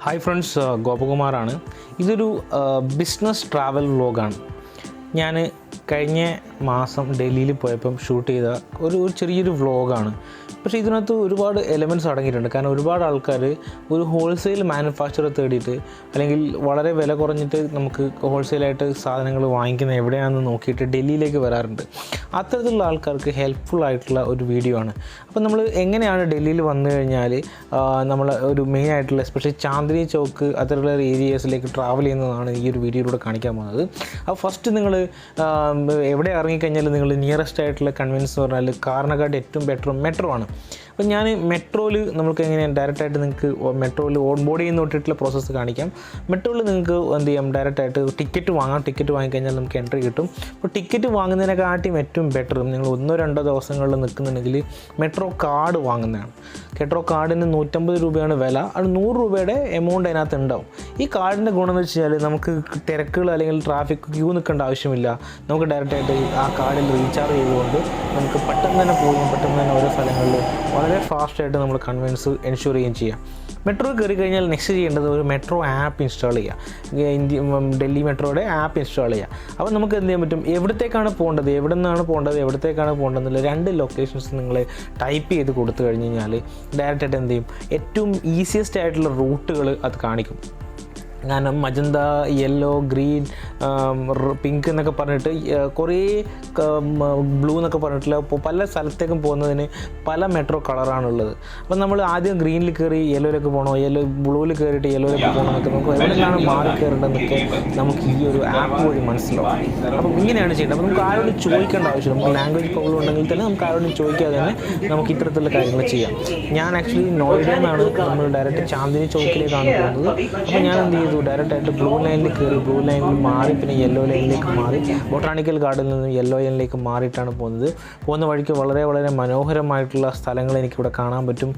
Hi friends, ഗോപകുമാറാണ്. ഇതൊരു business travel വ്ലോഗാണ്. ഞാൻ കഴിഞ്ഞ മാസം ഡൽഹിയിൽ പോയപ്പം ഷൂട്ട് ചെയ്ത ഒരു ചെറിയൊരു വ്ലോഗാണ്. പക്ഷേ ഇതിനകത്ത് ഒരുപാട് എലമെൻറ്റ്സ് അടങ്ങിയിട്ടുണ്ട്. കാരണം ഒരുപാട് ആൾക്കാർ ഒരു ഹോൾസെയിൽ മാനുഫാക്ചറെ തേടിയിട്ട് അല്ലെങ്കിൽ വളരെ വില കുറഞ്ഞിട്ട് നമുക്ക് ഹോൾസെയിലായിട്ട് സാധനങ്ങൾ വാങ്ങിക്കുന്ന എവിടെയാണെന്ന് നോക്കിയിട്ട് ഡൽഹിയിലേക്ക് വരാറുണ്ട്. അത്തരത്തിലുള്ള ആൾക്കാർക്ക് ഹെൽപ്ഫുൾ ആയിട്ടുള്ള ഒരു വീഡിയോ ആണ്. അപ്പോൾ നമ്മൾ എങ്ങനെയാണ് ഡൽഹിയിൽ വന്നു കഴിഞ്ഞാൽ നമ്മൾ ഒരു മെയിനായിട്ടുള്ള എസ്പെഷ്യലി ചാന്ദിനി ചൗക്ക് അത്തരത്തിലുള്ള ഏരിയാസിലേക്ക് ട്രാവൽ ചെയ്യുന്നതാണ് ഈ ഒരു വീഡിയോയിലൂടെ കാണിക്കാൻ പോകുന്നത്. അപ്പോൾ ഫസ്റ്റ് നിങ്ങൾ എവിടെ ഇറങ്ങിക്കഴിഞ്ഞാൽ നിങ്ങൾ നിയറസ്റ്റ് ആയിട്ടുള്ള കൺവീനിയൻസ് എന്ന് പറഞ്ഞാൽ കാറിനെക്കാട്ട് ഏറ്റവും ബെറ്റർ മെട്രോ ആണ്. അപ്പോൾ ഞാൻ മെട്രോയിൽ നമുക്ക് എങ്ങനെയാണ് ഡയറക്റ്റായിട്ട് നിങ്ങൾക്ക് മെട്രോയിൽ ഓൺ ബോർഡ് ചെയ്യുന്ന തൊട്ടിട്ടുള്ള പ്രോസസ്സ് കാണിക്കാം. മെട്രോയിൽ നിങ്ങൾക്ക് എന്ത് ചെയ്യാം, ഡയറക്റ്റായിട്ട് ടിക്കറ്റ് വാങ്ങാം. ടിക്കറ്റ് വാങ്ങിക്കഴിഞ്ഞാൽ നമുക്ക് എൻട്രി കിട്ടും. അപ്പോൾ ടിക്കറ്റ് വാങ്ങുന്നതിനെക്കാട്ടിയും ഏറ്റവും ബെറ്റർ നിങ്ങൾ 1-2 ദിവസങ്ങളിൽ നിൽക്കുന്നുണ്ടെങ്കിൽ മെട്രോ കാർഡ് വാങ്ങുന്നതാണ്. മെട്രോ കാർഡിന് 150 രൂപയാണ് വില. അത് 100 രൂപയുടെ എമൗണ്ട് അതിനകത്ത് ഉണ്ടാവും. ഈ കാർഡിൻ്റെ ഗുണം എന്ന് വെച്ച് കഴിഞ്ഞാൽ നമുക്ക് തിരക്കുകൾ അല്ലെങ്കിൽ ട്രാഫിക് ക്യൂ നിൽക്കേണ്ട ആവശ്യമില്ല. നമുക്ക് ഡയറക്റ്റായിട്ട് ആ കാർഡിൽ റീചാർജ് ചെയ്തുകൊണ്ട് നമുക്ക് പെട്ടെന്ന് തന്നെ പോകും, പെട്ടെന്ന് തന്നെ ഓരോ സ്ഥലങ്ങളിൽ വളരെ ഫാസ്റ്റായിട്ട് നമ്മൾ കൺവീനിയൻസ് എൻഷുർ ചെയ്യുകയും ചെയ്യാം. മെട്രോ കയറി കഴിഞ്ഞാൽ നെക്സ്റ്റ് ചെയ്യേണ്ടത് ഒരു മെട്രോ ആപ്പ് ഇൻസ്റ്റാൾ ചെയ്യുക. ഡൽഹി മെട്രോയുടെ ആപ്പ് ഇൻസ്റ്റാൾ ചെയ്യുക. അപ്പോൾ നമുക്ക് എന്ത് ചെയ്യാൻ പറ്റും, എവിടത്തേക്കാണ് പോകേണ്ടത്, എവിടെ നിന്നാണ് പോകേണ്ടത്, എവിടത്തേക്കാണ് പോകേണ്ടതെന്നുള്ള 2 ലൊക്കേഷൻസ് നിങ്ങൾ ടൈപ്പ് ചെയ്ത് കൊടുത്തു കഴിഞ്ഞ് കഴിഞ്ഞാൽ ഡയറക്റ്റായിട്ട് എന്ത് ചെയ്യും, ഏറ്റവും ഈസിയസ്റ്റ് ആയിട്ടുള്ള റൂട്ടുകൾ അത് കാണിക്കും. കാരണം മജന്ത, യെല്ലോ, ഗ്രീൻ, പിങ്ക് എന്നൊക്കെ പറഞ്ഞിട്ട് കുറേ ബ്ലൂ എന്നൊക്കെ പറഞ്ഞിട്ടുള്ള പല സ്ഥലത്തേക്കും പോകുന്നതിന് പല മെട്രോ കളറാണുള്ളത്. അപ്പം നമ്മൾ ആദ്യം ഗ്രീനിൽ കയറി യെല്ലോയിലേക്ക് പോകണോ, ബ്ലൂവിൽ കയറിയിട്ട് യെല്ലോയിലേക്ക് പോകണം എന്നൊക്കെ നമുക്ക് എവിടെയാണ് മാറി കയറേണ്ടതെന്നൊക്കെ നമുക്ക് ഈ ഒരു ആപ്പ് വഴി മനസ്സിലാവും. അപ്പം ഇങ്ങനെയാണ് ചെയ്യേണ്ടത്. അപ്പോൾ നമുക്ക് ആരോടും ചോദിക്കേണ്ട ആവശ്യമില്ല. നമുക്ക് ലാംഗ്വേജ് പ്രോബ്ലം ഉണ്ടെങ്കിൽ തന്നെ നമുക്ക് ആരോടും ചോദിക്കാതെ തന്നെ നമുക്ക് ഇത്തരത്തിലുള്ള കാര്യങ്ങൾ ചെയ്യാം. ഞാൻ ആക്ച്വലി നോയിഡയിൽ നിന്നാണ് നമ്മൾ ഡയറക്റ്റ് ചാന്ദിനി ചൗക്കിലേക്കാണ് പോകുന്നത്. അപ്പോൾ ഞാൻ എന്ത് ചെയ്തു, ഡയറക്റ്റായിട്ട് ബ്ലൂ ലൈനിൽ കയറി ബ്ലൂ ലൈനിൽ മാറി പിന്നെ യെല്ലോ ലൈനിലേക്ക് മാറി ബൊട്ടാണിക്കൽ ഗാർഡനിൽ നിന്ന് യെല്ലോ ലൈനിലേക്ക് മാറിയിട്ടാണ് പോകുന്നത്. പോകുന്ന വഴിക്ക് വളരെ വളരെ മനോഹരമായിട്ടുള്ള സ്ഥലങ്ങൾ എനിക്കിവിടെ കാണാൻ പറ്റും.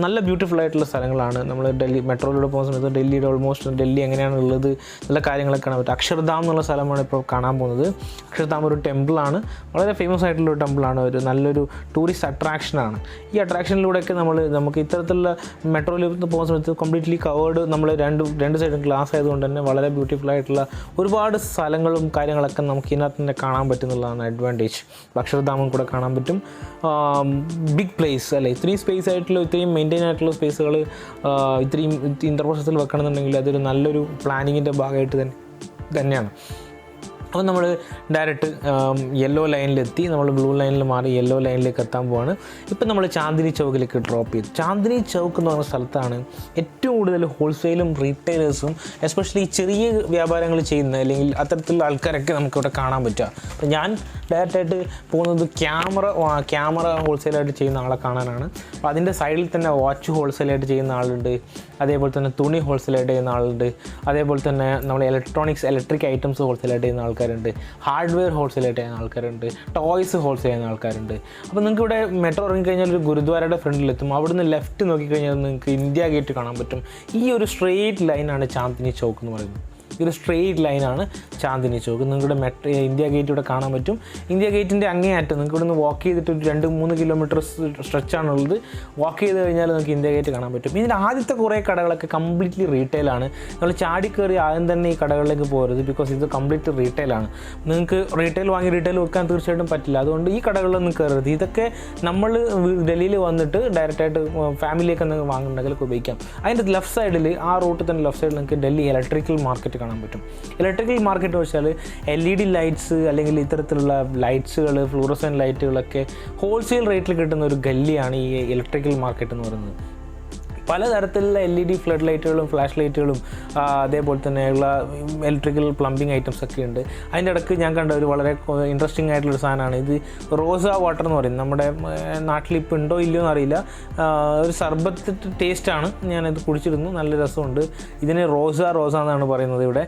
നല്ല ബ്യൂട്ടിഫുൾ ആയിട്ടുള്ള സ്ഥലങ്ങളാണ്. നമ്മൾ ഡൽഹി മെട്രോയിലൂടെ പോകുന്ന സമയത്ത് ഡൽഹിയുടെ ഓൾമോസ്റ്റ് ഡൽഹി എങ്ങനെയാണ് ഉള്ളത് നല്ല കാര്യങ്ങളൊക്കെ കാണാൻ പറ്റും. അക്ഷർധാം എന്നുള്ള സ്ഥലമാണ് ഇപ്പോൾ കാണാൻ പോകുന്നത്. അക്ഷർധാം ഒരു ടെമ്പിളാണ്, വളരെ ഫേമസ് ആയിട്ടുള്ളൊരു ടെമ്പിളാണ്, ഒരു നല്ലൊരു ടൂറിസ്റ്റ് അട്രാക്ഷനാണ്. ഈ അട്രാക്ഷനിലൂടെയൊക്കെ നമുക്ക് ഇത്തരത്തിലുള്ള മെട്രോയിൽ പോകുന്ന സമയത്ത് കംപ്ലീറ്റ്ലി കവേർഡ്, നമ്മൾ രണ്ട് സൈഡും ഗ്ലാസ് ആയതുകൊണ്ട് തന്നെ വളരെ ബ്യൂട്ടിഫുൾ ആയിട്ടുള്ള ഒരുപാട് സ്ഥലങ്ങളും കാര്യങ്ങളൊക്കെ നമുക്ക് ഇതിനകത്ത് തന്നെ കാണാൻ പറ്റുന്നുള്ളതാണ് അഡ്വാൻറ്റേജ്. അക്ഷർധാമും കൂടെ കാണാൻ പറ്റും. ബിഗ് പ്ലേസ് അല്ലേ, ഇത്രയും സ്പേസ് ആയിട്ടുള്ള ഇത്രയും മെയിൻറ്റെയിൻ ആയിട്ടുള്ള സ്പേസുകൾ ഇത്രയും ഇൻ്റർപ്രോസസ്സിൽ വെക്കണമെന്നുണ്ടെങ്കിൽ അതൊരു നല്ലൊരു പ്ലാനിങ്ങിൻ്റെ ഭാഗമായിട്ട് തന്നെയാണ്. അപ്പോൾ നമ്മൾ ഡയറക്റ്റ് യെല്ലോ ലൈനിലെത്തി, നമ്മൾ ബ്ലൂ ലൈനിൽ മാറി യെല്ലോ ലൈനിലേക്ക് എത്താൻ പോവാണ്. ഇപ്പം നമ്മൾ ചാന്ദിനി ചൗക്കിലേക്ക് ഡ്രോപ്പ് ചെയ്തു. ചാന്ദിനി ചൗക്ക് എന്ന് പറഞ്ഞ സ്ഥലത്താണ് ഏറ്റവും കൂടുതൽ ഹോൾസെയിലും റീറ്റെയിലേഴ്സും എസ്പെഷ്യലി ചെറിയ വ്യാപാരങ്ങൾ ചെയ്യുന്ന അല്ലെങ്കിൽ അത്തരത്തിലുള്ള ആൾക്കാരൊക്കെ നമുക്കിവിടെ കാണാൻ പറ്റുക. അപ്പോൾ ഞാൻ ഡയറക്റ്റായിട്ട് പോകുന്നത് ക്യാമറ ഹോൾസെയിലായിട്ട് ചെയ്യുന്ന ആളെ കാണാനാണ്. അപ്പോൾ അതിൻ്റെ സൈഡിൽ തന്നെ വാച്ച് ഹോൾസെയിലായിട്ട് ചെയ്യുന്ന ആളുണ്ട്, അതേപോലെ തന്നെ തുണി ഹോൾസെയിലായിട്ട് ചെയ്യുന്ന ആളുണ്ട്, അതേപോലെ തന്നെ നമ്മൾ ഇലക്ട്രിക് ഐറ്റംസ് ഹോൾസെയിലായിട്ട് ചെയ്യുന്ന ആൾക്കാരുണ്ട്, ഹാർഡ്വെയർ ഹോൾസെയിലായിട്ട് ചെയ്യുന്ന ആൾക്കാരുണ്ട്, ടോയ്സ് ഹോൾസെയിൽ ചെയ്യുന്ന ആൾക്കാരുണ്ട്. അപ്പോൾ നിങ്ങൾക്ക് ഇവിടെ മെട്രോ ഇറങ്ങിക്കഴിഞ്ഞാൽ ഒരു ഗുരുദ്വാരയുടെ ഫ്രണ്ടിലെത്തും. അവിടുന്ന് ലെഫ്റ്റ് നോക്കിക്കഴിഞ്ഞാൽ നിങ്ങൾക്ക് ഇന്ത്യ ഗേറ്റ് കാണാൻ പറ്റും. ഈ ഒരു സ്ട്രെയിറ്റ് ലൈനാണ് ചാന്ദിനി ചൗക്ക് എന്ന് പറയുന്നത്. ഈ ഒരു സ്ട്രെയിറ്റ് ലൈനാണ് ചാന്ദിനി ചൗക്ക്. നിങ്ങളുടെ ഇന്ത്യ ഗേറ്റ് ഇവിടെ കാണാൻ പറ്റും. ഇന്ത്യ ഗേറ്റിൻ്റെ അങ്ങേയറ്റം നിങ്ങൾക്ക് ഇവിടെ നിന്ന് വാക്ക് ചെയ്തിട്ട് ഒരു 2-3 കിലോമീറ്റർ സ്ട്രെച്ചാണുള്ളത്. വാക്ക് ചെയ്ത് കഴിഞ്ഞാൽ നിങ്ങൾക്ക് ഇന്ത്യ ഗേറ്റ് കാണാൻ പറ്റും. ഇതിൻ്റെ ആദ്യത്തെ കുറേ കടകളൊക്കെ കംപ്ലീറ്റ്ലി റീറ്റെയിലാണ്. നിങ്ങൾ ചാടിക്കയറി ആദ്യം തന്നെ ഈ കടകളിലേക്ക് പോകരുത്, ബിക്കോസ് ഇത് കംപ്ലീറ്റ് റീറ്റെയിലാണ്. നിങ്ങൾക്ക് റീറ്റെയിൽ വാങ്ങി റീറ്റെയിൽ വെക്കാൻ തീർച്ചയായിട്ടും പറ്റില്ല. അതുകൊണ്ട് ഈ കടകളിലൊന്നും കയറരുത്. ഇതൊക്കെ നമ്മൾ ഡൽഹിയിൽ വന്നിട്ട് ഡയറക്റ്റായിട്ട് ഫാമിലിയൊക്കെ എന്തെങ്കിലും വാങ്ങുന്നുണ്ടെങ്കിലൊക്കെ ഉപയോഗിക്കാം. അതിൻ്റെ ലെഫ്റ്റ് സൈഡിൽ, ആ റൂട്ടിൽ തന്നെ ലെഫ്റ്റ് സൈഡിൽ നിങ്ങൾക്ക് ഡൽഹി ഇലക്ട്രിക്കൽ മാർക്കറ്റ് കാണാൻ പറ്റും. ഇലക്ട്രിക്കൽ മാർക്കറ്റ് വെച്ചാൽ LED ലൈറ്റ്സ് അല്ലെങ്കിൽ ഇത്തരത്തിലുള്ള ലൈറ്റ്സുകൾ, ഫ്ലൂറസെൻ്റ് ലൈറ്റുകളൊക്കെ ഹോൾസെയിൽ റേറ്റിൽ കിട്ടുന്ന ഒരു ഗല്ലിയാണ് ഈ ഇലക്ട്രിക്കൽ മാർക്കറ്റ് എന്ന് പറയുന്നത്. പലതരത്തിലുള്ള LED ഫ്ലഡ് ലൈറ്റുകളും ഫ്ലാഷ് ലൈറ്റുകളും അതേപോലെ തന്നെയുള്ള ഇലക്ട്രിക്കൽ പ്ലംബിംഗ് ഐറ്റംസ് ഒക്കെ ഉണ്ട്. അതിൻ്റെ ഇടയ്ക്ക് ഞാൻ കണ്ട ഒരു വളരെ ഇൻട്രസ്റ്റിംഗ് ആയിട്ടുള്ളൊരു സാധനമാണ് ഇത്. റോസ വാട്ടർ എന്ന് പറയും. നമ്മുടെ നാട്ടിലിപ്പോൾ ഉണ്ടോ ഇല്ലയോ എന്നറിയില്ല. ഒരു സർബത്ത് ടേസ്റ്റാണ്. ഞാനത് കുടിച്ചിരുന്നു, നല്ല രസമുണ്ട്. ഇതിന് റോസ എന്നാണ് പറയുന്നത് ഇവിടെ.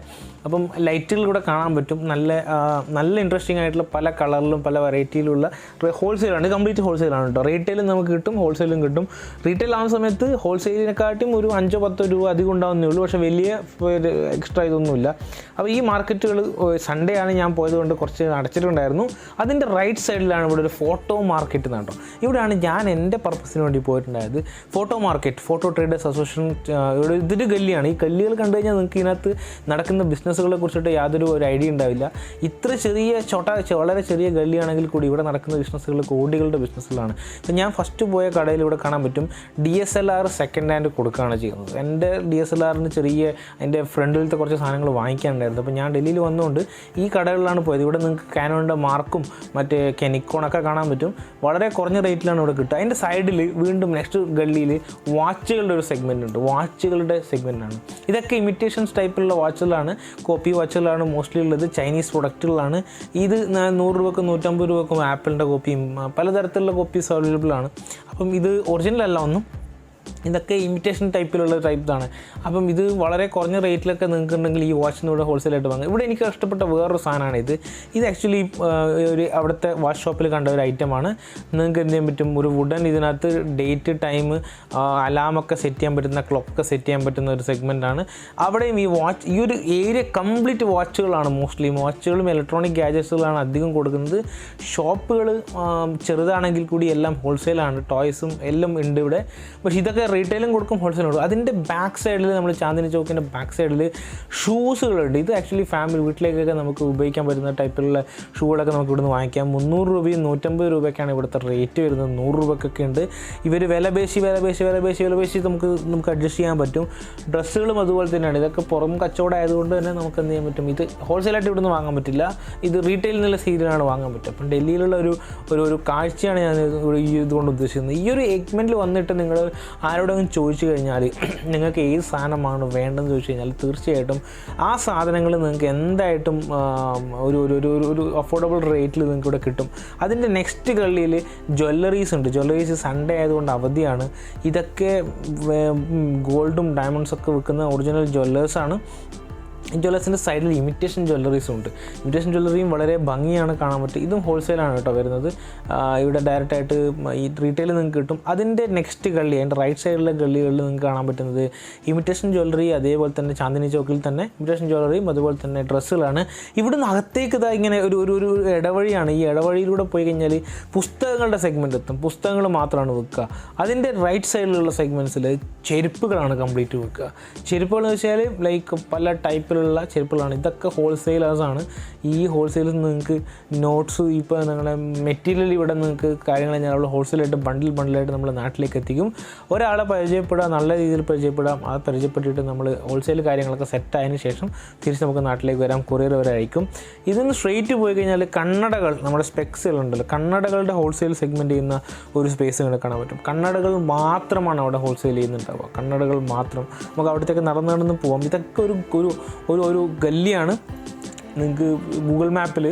അപ്പം ലൈറ്റുകൾ കൂടെ കാണാൻ പറ്റും. നല്ല ഇൻട്രസ്റ്റിംഗ് ആയിട്ടുള്ള പല കളറിലും പല വെറൈറ്റിയിലുള്ള ഹോൾസെയിലാണ്. കംപ്ലീറ്റ് ഹോൾസെയിലാണ് കേട്ടോ. റീറ്റെയിലും നമുക്ക് കിട്ടും, ഹോൾസെയിലും കിട്ടും. റീറ്റെയിൽ ആവുന്ന സമയത്ത് ഹോൾസെയിൽ സെയിലിനെക്കാട്ടും ഒരു 5-10 രൂപ അധികം ഉണ്ടാവുന്നേ ഉള്ളൂ. പക്ഷേ വലിയ എക്സ്ട്രാ ഇതൊന്നുമില്ല. അപ്പോൾ ഈ മാർക്കറ്റുകൾ സൺഡേ ആണ് ഞാൻ പോയതുകൊണ്ട് കുറച്ച് അടച്ചിട്ടുണ്ടായിരുന്നു. അതിൻ്റെ റൈറ്റ് സൈഡിലാണ് ഇവിടെ ഒരു ഫോട്ടോ മാർക്കറ്റ് കേട്ടോ. ഇവിടെയാണ് ഞാൻ എൻ്റെ പർപ്പസിന് വേണ്ടി പോയിട്ടുണ്ടായത്. Photo market, photo traders association, ഇവിടെ ഇതൊരു ഗല്ലിയാണ്. ഈ ഗല്ലികൾ കണ്ടു കഴിഞ്ഞാൽ നിങ്ങൾക്ക് ഇതിനകത്ത് നടക്കുന്ന ബിസിനസ്സുകളെ കുറിച്ചിട്ട് യാതൊരു ഒരു ഐഡിയ ഉണ്ടാവില്ല. ഇത്ര വളരെ ചെറിയ ഗല്ലിയാണെങ്കിൽ കൂടി ഇവിടെ നടക്കുന്ന ബിസിനസ്സുകൾ കോടികളുടെ ബിസിനസ്സുകളാണ്. ഇപ്പം ഞാൻ ഫസ്റ്റ് പോയ കടയിൽ ഇവിടെ കാണാൻ പറ്റും DSLR സെക്കൻഡ് ഹാൻഡ് കൊടുക്കുകയാണ് ചെയ്യുന്നത്. എൻ്റെ DSLRന് എൻ്റെ ഫ്രണ്ടിലത്തെ കുറച്ച് സാധനങ്ങൾ വാങ്ങിക്കാനുണ്ടായിരുന്നു. അപ്പോൾ ഞാൻ ഡൽഹിയിൽ വന്നുകൊണ്ട് ഈ കടകളിലാണ് പോയത്. ഇവിടെ നിങ്ങൾക്ക് കാനോണിൻ്റെ മാർക്കും മറ്റേ കെനിക്കോണൊക്കെ കാണാൻ പറ്റും. വളരെ കുറഞ്ഞ റേറ്റിലാണ് ഇവിടെ കിട്ടുക. അതിൻ്റെ സൈഡിൽ വീണ്ടും നെക്സ്റ്റ് ഗള്ളിയിൽ വാച്ചുകളുടെ ഒരു സെഗ്മെൻ്റ് ഉണ്ട്. വാച്ചുകളുടെ സെഗ്മെൻറ്റാണ് ഇതൊക്കെ. ഇമിറ്റേഷൻസ് ടൈപ്പിലുള്ള വാച്ചുകളാണ്, കോപ്പി വാച്ചുകളാണ് മോസ്റ്റ്ലി ഉള്ളത്. ചൈനീസ് പ്രൊഡക്റ്റുകളാണ്. ഇത് 100 രൂപക്കും 150 രൂപക്കും ആപ്പിളിൻ്റെ കോപ്പിയും പലതരത്തിലുള്ള കോപ്പീസ് അവൈലബിൾ ആണ്. അപ്പം ഇത് ഒറിജിനൽ അല്ല ഒന്നും, ഇതൊക്കെ ഇമിറ്റേഷൻ ടൈപ്പിലുള്ള ടൈപ്പാണ്. അപ്പം ഇത് വളരെ കുറഞ്ഞ റേറ്റിലൊക്കെ നിങ്ങൾക്ക് ഉണ്ടെങ്കിൽ ഈ വാച്ചിന് ഇവിടെ ഹോൾസെയിലായിട്ട് വാങ്ങും. ഇവിടെ എനിക്ക് ഇഷ്ടപ്പെട്ട വേറൊരു സാധനമാണ് ഇത് ആക്ച്വലി ഒരു അവിടുത്തെ വാച്ച് ഷോപ്പിൽ കണ്ട ഒരു ഐറ്റമാണ്. നിങ്ങൾക്ക് എന്ത് ചെയ്യാൻ പറ്റും, ഒരു വുഡൻ ഇതിനകത്ത് ഡേറ്റ്, ടൈം, അലാമൊക്കെ സെറ്റ് ചെയ്യാൻ പറ്റുന്ന, ക്ലോക്കൊക്കെ സെറ്റ് ചെയ്യാൻ പറ്റുന്ന ഒരു സെഗ്മെൻറ്റാണ്. അവിടെയും ഈ ഒരു ഏരിയ കംപ്ലീറ്റ് വാച്ചുകളാണ്. മോസ്റ്റ്ലി വാച്ചുകളും ഇലക്ട്രോണിക് ഗാഡ്ജറ്റ്സുകളാണ് അധികം കൊടുക്കുന്നത്. ഷോപ്പുകൾ ചെറുതാണെങ്കിൽ കൂടി എല്ലാം ഹോൾസെയിലാണ്. ടോയ്സും എല്ലാം ഉണ്ട് ഇവിടെ. പക്ഷേ ഇതൊക്കെ റീറ്റെയിലും കൊടുക്കും, ഹോൾസെയിലും കൊടുക്കും. അതിൻ്റെ ബാക്ക് സൈഡിൽ, നമ്മൾ ചാന്ദിനി ചോക്കിൻ്റെ ബാക്ക് സൈഡിൽ ഷൂസുകളുണ്ട്. ഇത് ആക്ച്വലി വീട്ടിലേക്കൊക്കെ നമുക്ക് ഉപയോഗിക്കാൻ പറ്റുന്ന ടൈപ്പിലുള്ള ഷൂകളൊക്കെ നമുക്ക് ഇവിടുന്ന് വാങ്ങിക്കാം. 300 രൂപയും 150 രൂപയ്ക്കാണ് ഇവിടുത്തെ റേറ്റ് വരുന്നത്. 100 രൂപയ്ക്കൊക്കെ ഉണ്ട്. ഇവർ വില പേശി നമുക്ക് അഡ്ജസ്റ്റ് ചെയ്യാൻ പറ്റും. ഡ്രസ്സുകളും അതുപോലെ തന്നെയാണ്. ഇതൊക്കെ പുറം കച്ചവടം ആയതുകൊണ്ട് തന്നെ നമുക്ക് എന്ത് ചെയ്യാൻ പറ്റും, ഇത് ഹോൾസെയിലായിട്ട് ഇവിടുന്ന് വാങ്ങാൻ പറ്റില്ല. ഇത് റീറ്റെയിൽ എന്നുള്ള സീരിയലാണ് വാങ്ങാൻ പറ്റും. അപ്പം ഡൽഹിയിലുള്ള ഒരു കാഴ്ചയാണ് ഞാൻ ഇതുകൊണ്ട് ഉദ്ദേശിക്കുന്നത്. ഈ ഒരു എഗ്മെൻറ്റിൽ വന്നിട്ട് നിങ്ങൾ ആരോടെങ്കിലും ചോദിച്ചു കഴിഞ്ഞാൽ നിങ്ങൾക്ക് ഏത് സാധനമാണ് വേണ്ടതെന്ന് ചോദിച്ചു കഴിഞ്ഞാൽ തീർച്ചയായിട്ടും ആ സാധനങ്ങൾ നിങ്ങൾക്ക് എന്തായിട്ടും ഒരു അഫോർഡബിൾ റേറ്റിൽ നിങ്ങൾക്ക് ഇവിടെ കിട്ടും. അതിൻ്റെ നെക്സ്റ്റ് ഗള്ളിയിൽ ജ്വല്ലറീസ് ഉണ്ട്. ജ്വല്ലറീസ് സൺഡേ ആയതുകൊണ്ട് അവധിയാണ്. ഇതൊക്കെ ഗോൾഡും ഡയമണ്ട്സൊക്കെ വിൽക്കുന്ന ഒറിജിനൽ ജ്വല്ലേഴ്സാണ്. ജ്വല്ലേഴ്സിൻ്റെ സൈഡിൽ ഇമിറ്റേഷൻ ജ്വല്ലറീസും ഉണ്ട്. ഇമിറ്റേഷൻ ജ്വല്ലറിയും വളരെ ഭംഗിയാണ് കാണാൻ പറ്റും. ഇതും ഹോൾസെയിലാണ് കേട്ടോ വരുന്നത്. ഇവിടെ ഡയറക്റ്റായിട്ട് ഈ റീറ്റെയിൽ നിങ്ങൾക്ക് കിട്ടും. അതിൻ്റെ നെക്സ്റ്റ് ഗള്ളി, അതിൻ്റെ റൈറ്റ് സൈഡിലെ ഗള്ളികളിൽ നിങ്ങൾക്ക് കാണാൻ പറ്റുന്നത് ഇമിറ്റേഷൻ ജ്വല്ലറി, അതേപോലെ തന്നെ ചാന്ദിനി ചോക്കിൽ തന്നെ ഇമിറ്റേഷൻ ജ്വല്ലറിയും അതുപോലെ തന്നെ ഡ്രസ്സുകളാണ്. ഇവിടുന്ന് അകത്തേക്ക് ഇങ്ങനെ ഒരു ഇടവഴിയാണ്. ഈ ഇടവഴിയിലൂടെ പോയി കഴിഞ്ഞാൽ പുസ്തകങ്ങളുടെ സെഗ്മെൻറ്റ് എത്തും. പുസ്തകങ്ങൾ മാത്രമാണ് വിൽക്കുക. അതിൻ്റെ റൈറ്റ് സൈഡിലുള്ള സെഗ്മെൻറ്റ്സിൽ ചെരുപ്പുകളാണ് കംപ്ലീറ്റ് വിൽക്കുക. ചെരുപ്പുകൾ എന്ന് വെച്ചാൽ ലൈക്ക് പല ടൈപ്പിലുള്ള ചെരുപ്പുകളാണ്. ഇതൊക്കെ ഹോൾസെയിലേഴ്സാണ്. ഈ ഹോൾസെയിൽസ് നിങ്ങൾക്ക് നോട്ട്സ്, ഇപ്പോൾ നിങ്ങളുടെ മെറ്റീരിയൽ ഇവിടെ നിങ്ങൾക്ക് കാര്യങ്ങൾ നമ്മൾ ഹോൾസെയിലായിട്ട് ബണ്ടിലായിട്ട് നമ്മൾ നാട്ടിലേക്ക് എത്തിക്കും. ഒരാളെ പരിചയപ്പെടുക, നല്ല രീതിയിൽ പരിചയപ്പെടാം. അത് പരിചയപ്പെട്ടിട്ട് നമ്മൾ ഹോൾസെയിൽ കാര്യങ്ങളൊക്കെ സെറ്റായതിനു ശേഷം തിരിച്ച് നമുക്ക് നാട്ടിലേക്ക് വരാം. കൊറിയർ വരെ അയക്കും. ഇതിന് സ്ട്രെയിറ്റ് പോയി കഴിഞ്ഞാൽ കണ്ണടകൾ, നമ്മുടെ സ്പെക്സുകളുണ്ടല്ലോ, കണ്ണടകളുടെ ഹോൾസെയിൽ സെഗ്മെൻറ്റ് ചെയ്യുന്ന ഒരു സ്പേസ് നിങ്ങൾക്ക് കാണാൻ പറ്റും. കണ്ണടകൾ മാത്രമാണ് അവിടെ ഹോൾസെയിൽ ചെയ്യുന്നുണ്ടാവുക. കണ്ണടകൾ മാത്രം. നമുക്ക് അവിടത്തേക്ക് നടന്ന് പോകാം. ഇതൊക്കെ ഒരു ഗല്ലിയാണ്. നിങ്ങൾക്ക് ഗൂഗിൾ മാപ്പിൽ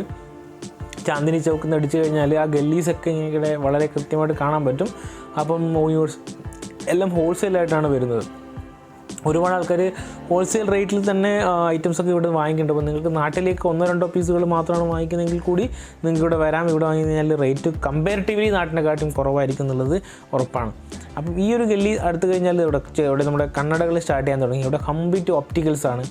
ചാന്ദിനി ചൗക്ക് എന്ന് അടിച്ചു കഴിഞ്ഞാൽ ആ ഗല്ലീസൊക്കെ ഇവിടെ വളരെ കൃത്യമായിട്ട് കാണാൻ പറ്റും. അപ്പം എല്ലാം ഹോൾസെയിലായിട്ടാണ് വരുന്നത്. ഒരുപാട് ആൾക്കാർ ഹോൾസെയിൽ റേറ്റിൽ തന്നെ ഐറ്റംസൊക്കെ ഇവിടെ വാങ്ങിക്കുന്നുണ്ട്. അപ്പോൾ നിങ്ങൾക്ക് നാട്ടിലേക്ക് 1-2 പീസുകൾ മാത്രമാണ് വാങ്ങിക്കുന്നതെങ്കിൽ കൂടി നിങ്ങൾക്ക് ഇവിടെ വരാം. ഇവിടെ വാങ്ങി കഴിഞ്ഞാൽ റേറ്റ് കമ്പാരിറ്റീവ്ലി നാട്ടിനെക്കാട്ടും കുറവായിരിക്കും എന്നുള്ളത് ഉറപ്പാണ്. അപ്പം ഈ ഒരു ഗല്ലി അടുത്ത് കഴിഞ്ഞാൽ ഇവിടെ നമ്മുടെ കണ്ണടകൾ സ്റ്റാർട്ട് ചെയ്യാൻ തുടങ്ങി. ഇവിടെ കംപ്ലീറ്റ് ഒപ്റ്റിക്കൽസാണ്.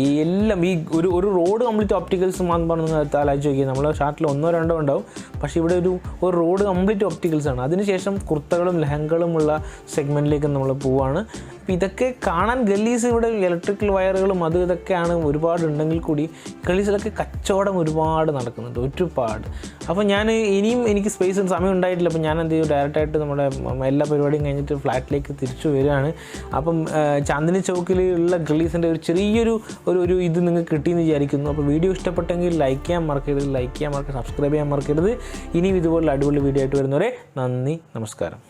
ഈ എല്ലാം ഈ ഒരു റോഡ് കംപ്ലീറ്റ് ഒപ്റ്റിക്കൽസ് എന്ന് പറഞ്ഞ് നിങ്ങൾ ആലോചിച്ച് നോക്കിയാൽ നമ്മളെ ഷാർട്ടിൽ 1-2 ഉണ്ടാവും. പക്ഷേ ഇവിടെ ഒരു റോഡ് കംപ്ലീറ്റ് ഒപ്റ്റിക്കൽസാണ്. അതിനുശേഷം കുർത്തകളും ലെഹങ്കകളുമുള്ള സെഗ്മെൻറ്റിലേക്ക് നമ്മൾ പോവുകയാണ്. അപ്പോൾ ഇതൊക്കെ കാണാൻ ഗല്ലീസ്, ഇവിടെ ഇലക്ട്രിക്കൽ വയറുകളും ഇതൊക്കെയാണ് ഒരുപാടുണ്ടെങ്കിൽ കൂടി ഗല്ലീസിലൊക്കെ കച്ചവടം ഒരുപാട് നടക്കുന്നുണ്ട്, ഒരുപാട്. അപ്പോൾ ഞാൻ ഇനിയും എനിക്ക് സ്പേസും സമയം ഉണ്ടായിട്ടില്ല. അപ്പോൾ ഞാൻ എന്ത് ചെയ്യും, ഡയറക്റ്റായിട്ട് നമ്മുടെ എല്ലാ പരിപാടിയും കഴിഞ്ഞിട്ട് ഫ്ലാറ്റിലേക്ക് തിരിച്ചു വരികയാണ്. അപ്പം ചാന്ദിനി ചൗക്കിൽ ഉള്ള ഗല്ലീസിൻ്റെ ഒരു ചെറിയൊരു ഇത് നിങ്ങൾക്ക് കിട്ടിയെന്ന് വിചാരിക്കുന്നു. അപ്പോൾ വീഡിയോ ഇഷ്ടപ്പെട്ടെങ്കിൽ ലൈക്ക് ചെയ്യാൻ മറക്കരുത്, സബ്സ്ക്രൈബ് ചെയ്യാൻ മറക്കരുത്. ഇനിയും ഇതുപോലുള്ള അടിപൊളി വീഡിയോ ആയിട്ട് വരുന്നവരെ നന്ദി, നമസ്കാരം.